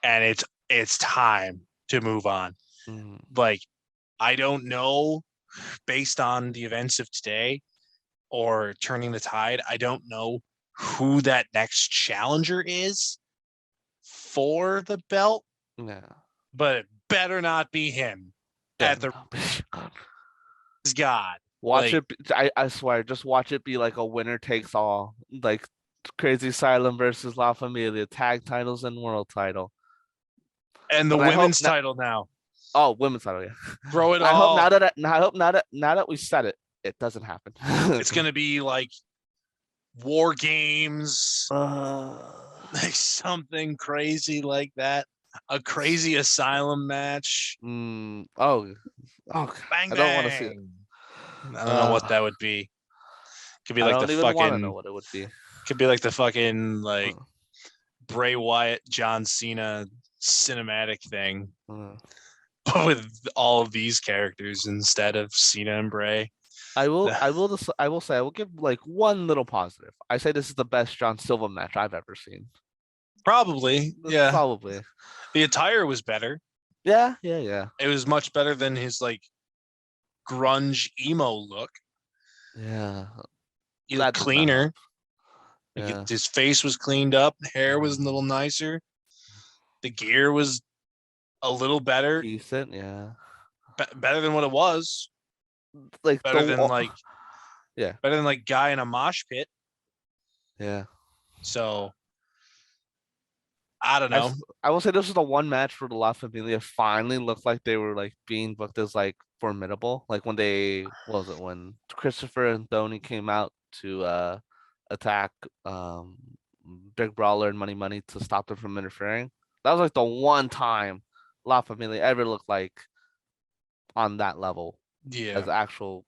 and it's time to move on. Like, I don't know, based on the events of today or Turning the Tide, I don't know who that next challenger is for the belt. Yeah. But it better not be him. At the God. Watch it. I swear, just watch it be like a winner takes all, like Crazy Asylum versus La Familia, tag titles and world title. And the women's title now. Oh, women's title, yeah. Throw it I all. I hope now that we said it, it doesn't happen. It's gonna be like War Games, like something crazy like that. A Crazy Asylum match. Oh, bang, I don't want to see it. I don't know what that would be. Could be like the fucking. Want to know what it would be. Could be like the fucking like Bray Wyatt, John Cena cinematic thing, with all of these characters instead of Cena and Bray. I will say I will give like one little positive. I say this is the best John Silva match I've ever seen. Probably, yeah. Probably. The attire was better. Yeah. It was much better than his like grunge emo look. Yeah. He looked cleaner. Yeah. His face was cleaned up. The hair was a little nicer. The gear was a little better. Decent, yeah. Better than what it was. Like better than like guy in a mosh pit. Yeah. So I don't know. I will say this was the one match where the La Familia finally looked like they were like being booked as like formidable. Like when when Christopher and Tony came out to attack Big Brawler and Money to stop them from interfering. That was like the one time La Familia ever looked like on that level Yeah. as actual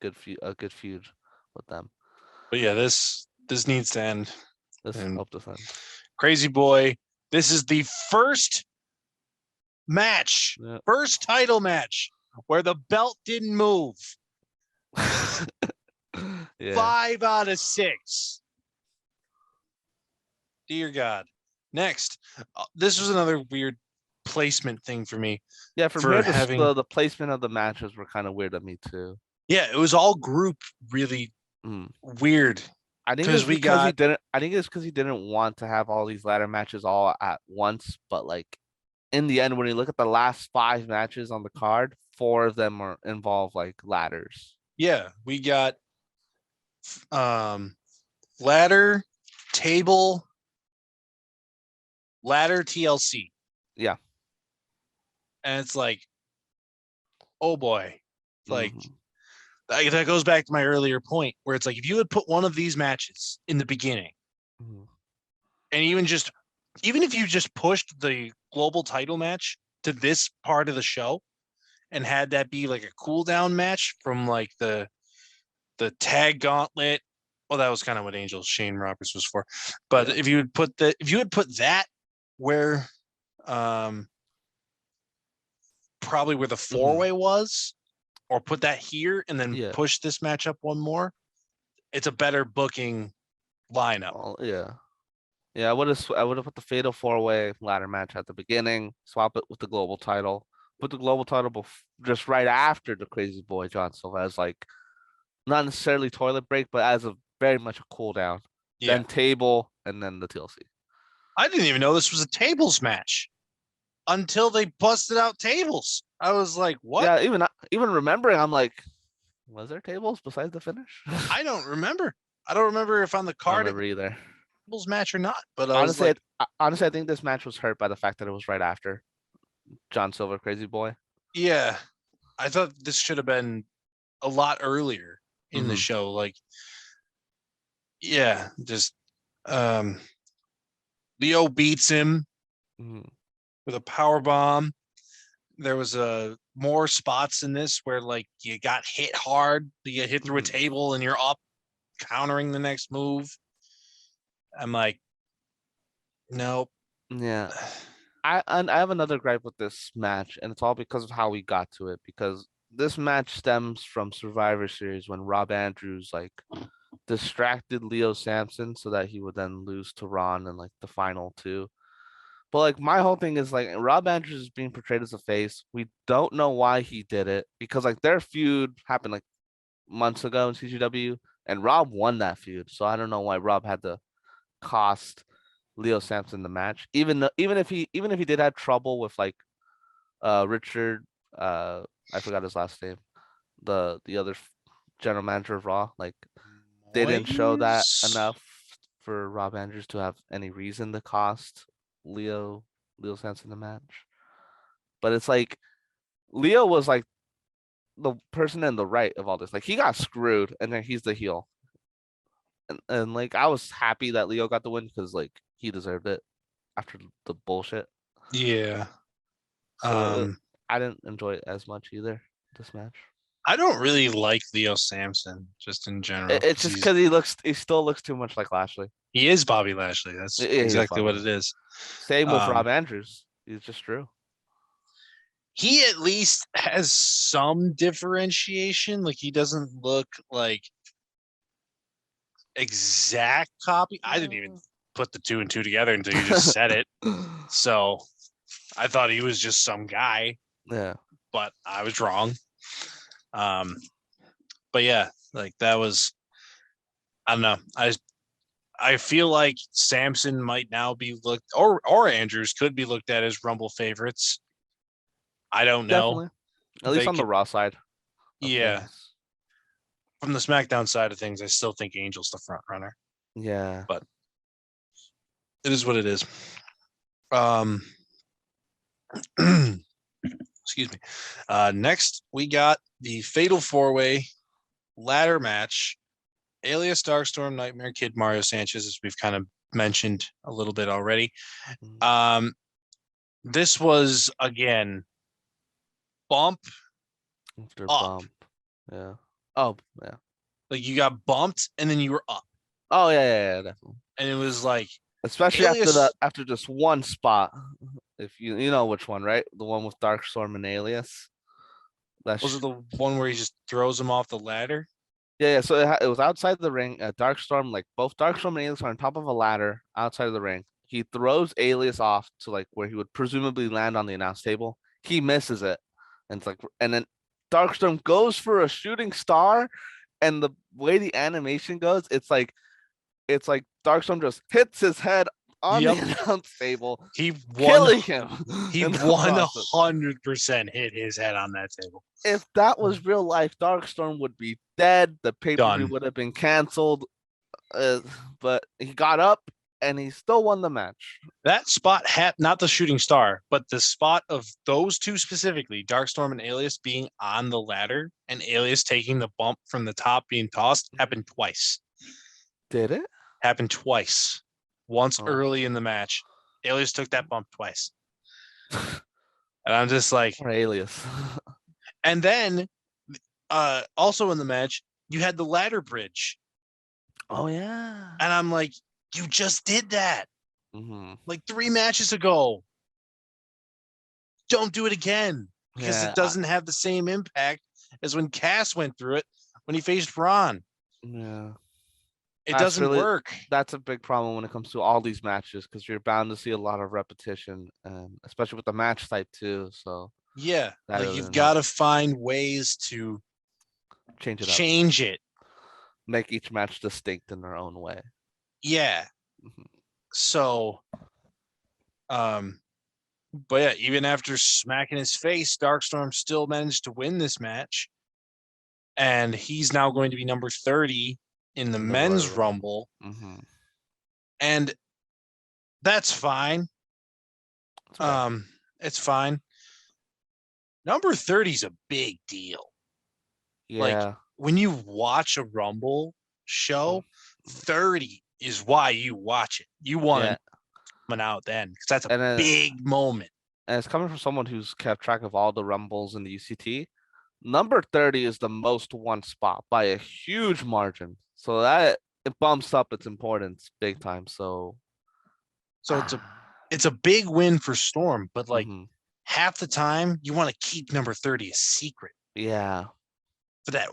a good feud with them. But yeah, this needs to end. Let's And hope this ends. Crazy Boy, this is the first match, Yeah. first title match where the belt didn't move. Yeah. 5 out of 6. Dear God. Next, this was another weird placement thing for me. Yeah, from for here having the placement of the matches were kind of weird to me too. yeah, it was all group really weird. I think 'Cause it's we because he got- didn't. I think it's because he didn't want to have all these ladder matches all at once. But like in the end, when you look at the last 5 matches on the card, 4 of them are involve like ladders. Yeah, we got ladder, table, ladder TLC. Yeah. And it's like, oh boy. Like Mhm. that goes back to my earlier point where it's like if you had put one of these matches in the beginning, Mhm. and even if you just pushed the global title match to this part of the show and had that be like a cool down match from like the tag gauntlet. Well, that was kind of what Angel Shane Roberts was for. But Yeah. if you had put that where probably where the 4-way was, or put that here and then Yeah. push this match up one more, it's a better booking lineup. Well, yeah. Yeah, I would have put the Fatal 4-way ladder match at the beginning, swap it with the global title, put the global title just right after the Crazy Boy John Silver as like not necessarily toilet break, but as a very much a cool down. Yeah. Then table and then the TLC. I didn't even know this was a tables match until they busted out tables. I was like, what? Yeah, even remembering, I'm like, was there tables besides the finish? I don't remember. I don't remember if on the I card don't remember either. tables match or not. But I was Honestly, like, honestly, I think this match was hurt by the fact that it was right after John Silver Crazy Boy. yeah, I thought this should have been a lot earlier in the show. Like, yeah, just Leo beats him with a power bomb. There was more spots in this where like you got hit hard, you get hit through a table and you're up countering the next move. I'm like, nope. Yeah. I have another gripe with this match, and it's all because of how we got to it. Because this match stems from Survivor Series when Rob Andrews like distracted Leo Sampson so that he would then lose to Ron in like the final 2. But like my whole thing is like Rob Andrews is being portrayed as a face. We don't know why he did it because like their feud happened like months ago in CGW, and Rob won that feud. So I don't know why Rob had to cost Leo Sampson the match. Even if he did have trouble with like Richard, I forgot his last name, the other general manager of Raw, like they didn't show that enough for Rob Andrews to have any reason to cost Leo Sampson the match. But it's like Leo was like the person in the right of all this. Like he got screwed and then he's the heel. And like I was happy that Leo got the win because like he deserved it after the bullshit. Yeah. So I didn't enjoy it as much either, this match. I don't really like Leo Sampson just in general. It's just because he still looks too much like Lashley. He is Bobby Lashley. That's exactly what it is. Same with Rob Andrews. He's just true. He at least has some differentiation. Like he doesn't look like exact copy. I didn't even put the 2 and 2 together until you just said it. So I thought he was just some guy. Yeah. But I was wrong. But yeah, like that was, I don't know. I feel like Sampson might now be looked, or Andrews could be looked at as Rumble favorites. I don't know. Definitely. At least on the Raw side. Yeah. Things. From the SmackDown side of things, I still think Angel's the front runner. Yeah. But it is what it is. Excuse me. Next, we got the Fatal 4-way ladder match. Alias Darkstorm, Nightmare Kid, Mario Sanchez, as we've kind of mentioned a little bit already. Mhm. This was again bump After up. bump. Yeah. Oh, yeah. Like you got bumped and then you were up. Oh, yeah, definitely. And it was like Especially Alias. after just one spot. If you know which one, right? The one with Darkstorm and Alias. Was it the one where he just throws him off the ladder? Yeah. So it was outside the ring. Darkstorm, like both Darkstorm and Alias are on top of a ladder outside of the ring. He throws Alias off to like where he would presumably land on the announce table. He misses it, and it's like, and then Darkstorm goes for a shooting star, and the way the animation goes, it's like Darkstorm just hits his head on the Yep. announce table, He killing him. He in the process. 100% hit his head on that table. If that was real life, Darkstorm would be dead. The pay-per-view Done. would have been canceled. But he got up and he still won the match. That spot had not the shooting star, but the spot of those two specifically, Darkstorm and Alias being on the ladder and Alias taking the bump from the top being tossed happened twice. Did it? Happened twice. Once Oh. early in the match. Alias took that bump twice. And I'm just like, Or Alias. and then also in the match, you had the ladder bridge. Oh yeah. And I'm like, you just did that Mm-hmm. like 3 matches ago. Don't do it again because Yeah, it doesn't have the same impact as when Cass went through it when he faced Ron. Yeah. It doesn't work. That's a big problem when it comes to all these matches because you're bound to see a lot of repetition, especially with the match type too. So Yeah, that like you've doesn't got help. to find ways to Change it up. change it. Make each match distinct in their own way. Yeah. Mhm. So, but yeah, even after smacking his face, Darkstorm still managed to win this match. And he's now going to be number 30 in the men's Royal Rumble. Mm-hmm. And that's fine. Okay. It's fine. Number 30 is a big deal. Like Yeah. when you watch a Rumble show, 30 is why you watch it. You want Yeah. to coming out then because that's a And then big moment. and it's coming from someone who's kept track of all the rumbles in the UCT. Number 30 is the most won spot by a huge margin. So that it bumps up its importance big time. So So it's a big win for Storm, but like mhm. half the time you want to keep number 30 a secret Yeah. for that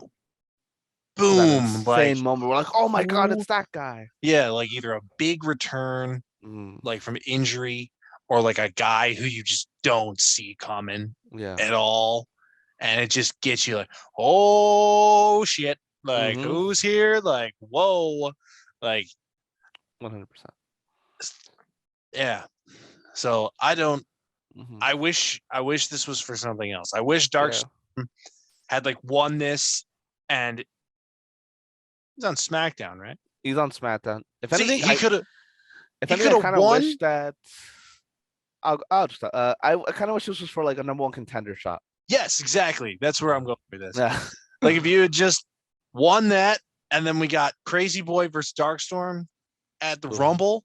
For that boom, like insane moment. We're like, oh my god, it's that guy. yeah, like either a big return Mm, like from injury or like a guy who you just don't see coming yeah. at all. And it just gets you like, oh shit, like Mhm. who's here? Like, whoa, like 100%. yeah. So I don't Mhm. I wish this was for something else. I wish Dark Yeah. had like won this and he's on SmackDown, right? He's on SmackDown. If See, anything, he could have if he anything, could I have kind of won. wish that I'll just I kind of wish this was for like a number one contender shot. Yes, exactly. That's where I'm going with this. Yeah. Like if you had just won that and then we got Crazy Boy versus Darkstorm at the Ooh. Rumble,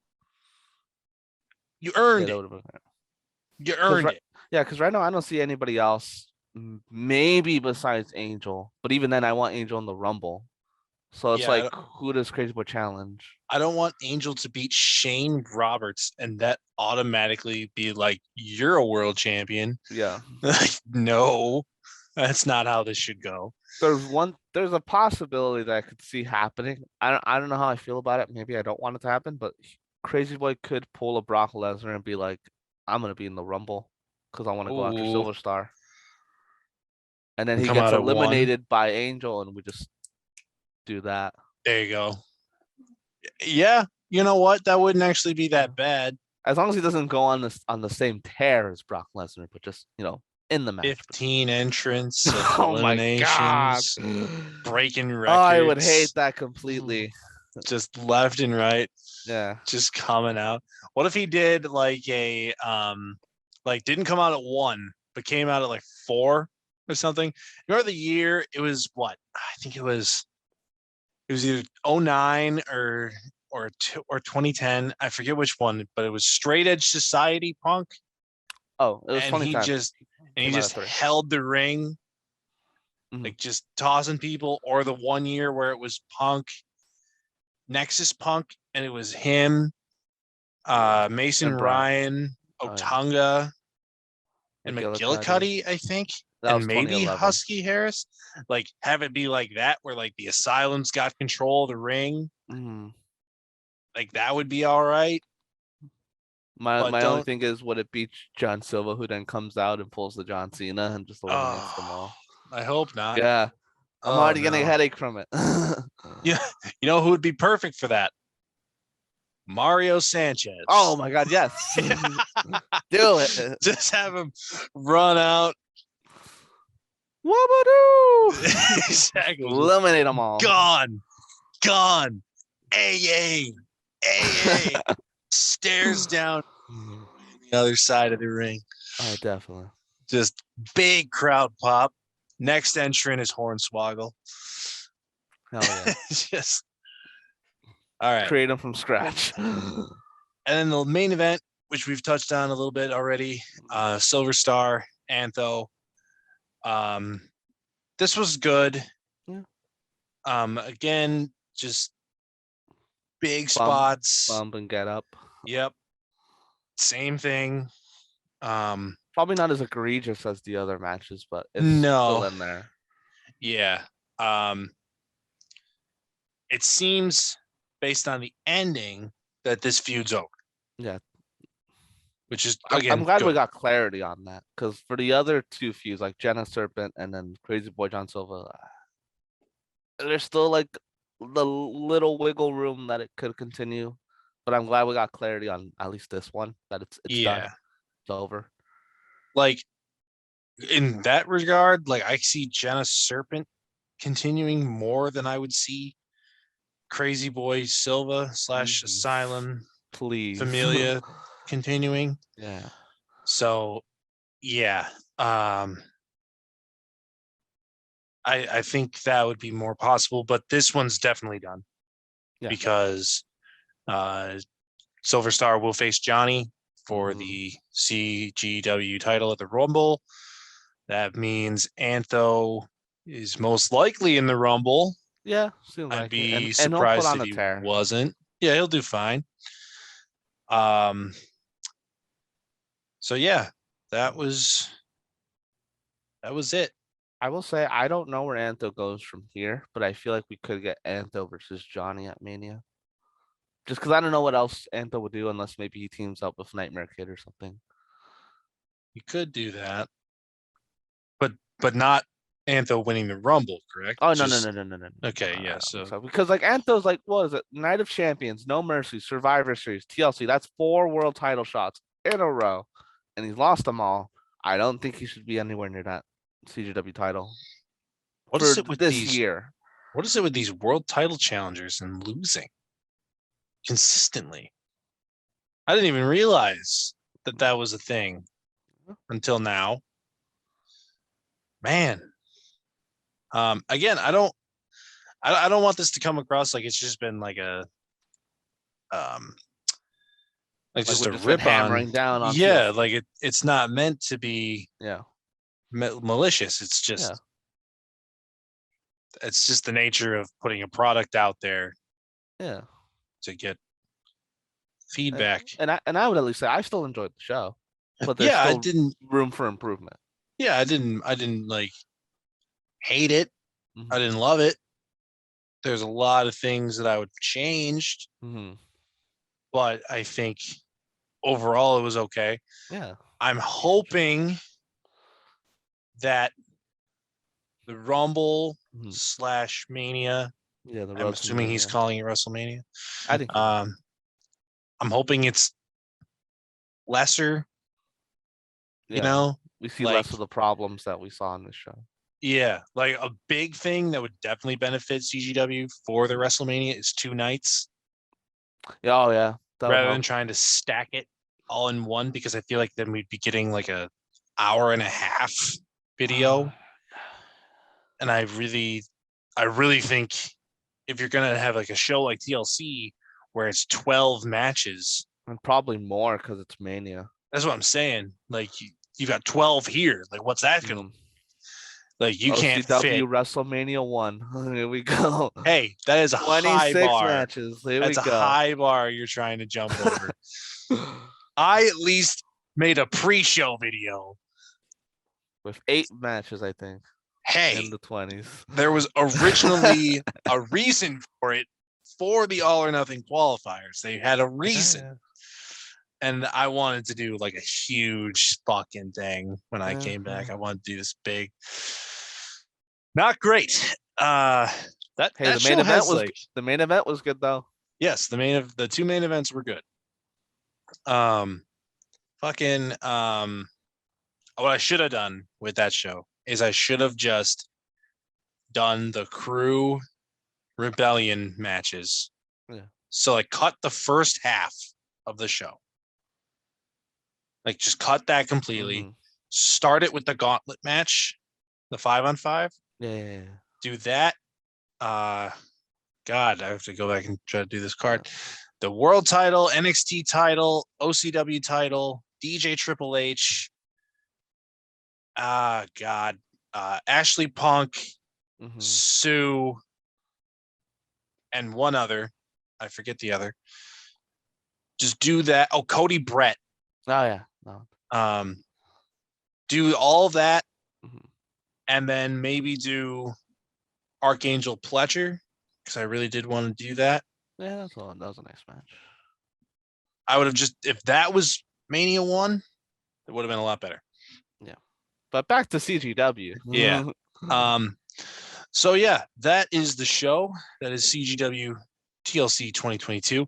you earned it. You earned it. Yeah, because right now I don't see anybody else, maybe besides Angel. But even then, I want Angel in the Rumble. So it's Yeah, like, who does Crazy Boy challenge? I don't want Angel to beat Shane Roberts and that automatically be like, you're a world champion. Yeah. No, that's not how this should go. There's a possibility that I could see happening. I don't know how I feel about it. Maybe I don't want it to happen, but Crazy Boy could pull a Brock Lesnar and be like, I'm gonna be in the Rumble because I want to go after Ooh. Silver Star. And then he Come gets out at one. eliminated by Angel, and we just do that. There you go. Yeah, you know what? That wouldn't actually be that bad. As long as he doesn't go on the same tear as Brock Lesnar, but just in the match. 15 entrants, Oh my god, breaking records. Oh, I would hate that completely. Just left and right. Yeah. Just coming out. What if he did like a like didn't come out at 1, but came out at like 4 or something? You remember the year? It was what? I think it was either 09 or or 2010. I forget which one, but it was Straight Edge Society Punk, Oh, it was and he 2010. just Came out of 3. held the ring, Mhm. like just tossing people. Or the one year where it was Punk, Nexus Punk, and it was him, Mason And Brown. Ryan, Oh, yeah. Otunga, and McGillicuddy. McGillicuddy, I think, That was and maybe 2011. Husky Harris. Like, have it be like that, where like the Asylum's got control of the ring. Mhm. Like, that would be all right. My But only don't. thing is, would it be John Silva who then comes out and pulls the John Cena and just eliminates them all? I hope not. Yeah, I'm Oh, already getting a no. headache from it. Yeah, you know who would be perfect for that? Mario Sanchez. Oh my God, yes. Do it. Just have him run out. Wabadoo! Exactly. Eliminate them all. Gone. AA. Stares down the other side of the ring. Oh, definitely. Just big crowd pop. Next entrant is Hornswoggle. Hell yeah. Just all right. Create them from scratch. And then the main event, which we've touched on a little bit already, Silver Star, Antho. This was good. Yeah. Again, just big spots. Bump and get up. Yep. Same thing. Probably not as egregious as the other matches, but it's No. still in there. Yeah. It seems, based on the ending, that this feud's over. Yeah. Which is, I'm again, glad we good. got clarity on that, because for the other two feuds, like Jenna Serpent and then Crazy Boy John Silva, there's still like the little wiggle room that it could continue. But I'm glad we got clarity on at least this one, that it's done. It's over. Like, in that regard, like, I see Jenna Serpent continuing more than I would see Crazy Boy Silva / Asylum Please. Familia continuing. Yeah. So yeah. I think that would be more possible, but this one's definitely done. Yeah. Because Silver Star will face Johnny for Mhm. the CGW title at the Rumble. That means Antho is most likely in the Rumble. Yeah, seems I'd like be it. And he'll put surprised on if a he tear. wasn't. Yeah, he'll do fine. So yeah, that was it. I will say I don't know where Antho goes from here, but I feel like we could get Antho versus Johnny at Mania. Just because I don't know what else Antho would do unless maybe he teams up with Nightmare Kid or something. You could do that, but not Antho winning the Rumble, correct? Oh no. Okay, yeah. So because like Antho's like, what is it? Night of Champions, No Mercy, Survivor Series, TLC. That's 4 world title shots in a row, and he's lost them all. I don't think he should be anywhere near that CGW title. what is it with this year? What is it with these world title challengers and losing consistently? I didn't even realize that was a thing until now. Man. Again, I don't want this to come across like it's just been like a like just a rip hammering down on yeah, TLC. like it's not meant to be malicious. It's just it's just the nature of putting a product out there to get feedback. And I would at least say I still enjoyed the show, but there's I still didn't room for improvement. Yeah, I didn't like hate it. Mhm. I didn't love it. There's a lot of things that I would have changed, but I think overall it was okay. Yeah. I'm hoping that the Rumble / Mania. Yeah, I'm assuming he's calling it WrestleMania. I think. I'm hoping it's lesser. Yeah. You know, we see less of the problems that we saw in this show. Yeah, like a big thing that would definitely benefit CGW for the WrestleMania is 2 nights. Oh yeah. Rather than trying to stack it all in one, because I feel like then we'd be getting like a hour and a half video. And I really think if you're gonna have like a show like TLC where it's 12 matches. And probably more because it's Mania. That's what I'm saying. Like you got 12 here. Like what's that gonna? Like you can't OCW fit. WrestleMania 1. Here we go. Hey, that is a high 26 bar. matches. Here That's we a go. high bar you're trying to jump over. I at least made a pre-show video. With 8 matches, I think. Hey, In the 20s. there was originally a reason for it for the All or Nothing qualifiers. They had a reason. Yeah. And I wanted to do like a huge fucking thing when I came back. I wanted to do this big. Not great. That Hey, show has like the main event was good though. yes, the 2 main events were good. What I should have done with that show is I should have just done the Crew Rebellion matches. Yeah. So I cut the first half of the show. Like just cut that completely. Start it with the gauntlet match, the 5-on-5. Yeah. Do that. God, I have to go back and try to do this card. The world title, NXT title, OCW title, DJ Triple H. God. Ashley Punk, Sue, and one other. I forget the other. Just do that. Oh, Cody Brett. Oh yeah. No. Do all that, and then maybe do Archangel Pletcher, because I really did want to do that. Yeah, that was a nice match. I would have just, if that was Mania 1, it would have been a lot better. Yeah. But back to CGW. Yeah. So yeah, that is the show. That is CGW TLC 2022.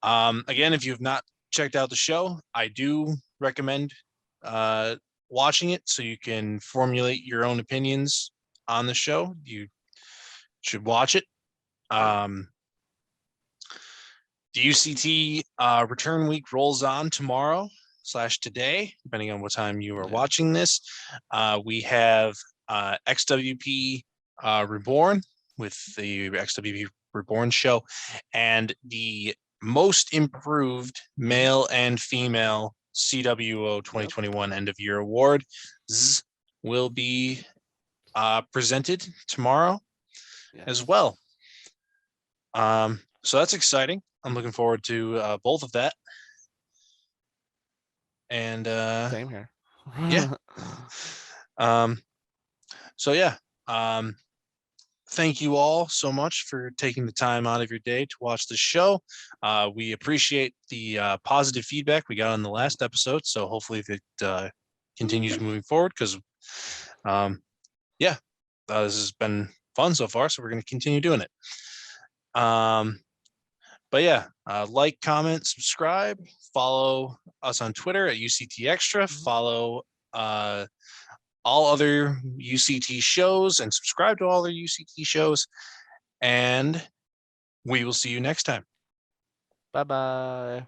Again, if you have not checked out the show, I do recommend watching it so you can formulate your own opinions on the show. You should watch it. The UCT return week rolls on tomorrow/today, depending on what time you are watching this. We have XWP Reborn with the XWP Reborn show, and the most improved male and female CWO 2021 end of year award will be presented tomorrow as well. So that's exciting. I'm looking forward to both of that. And same here. Yeah. So yeah. Thank you all so much for taking the time out of your day to watch the show. We appreciate the positive feedback we got on the last episode. So hopefully it continues moving forward because, this has been fun so far. So we're going to continue doing it. But yeah, like, comment, subscribe, follow us on Twitter at UCT Extra, follow all other UCT shows and subscribe to all other UCT shows. And we will see you next time. Bye-bye.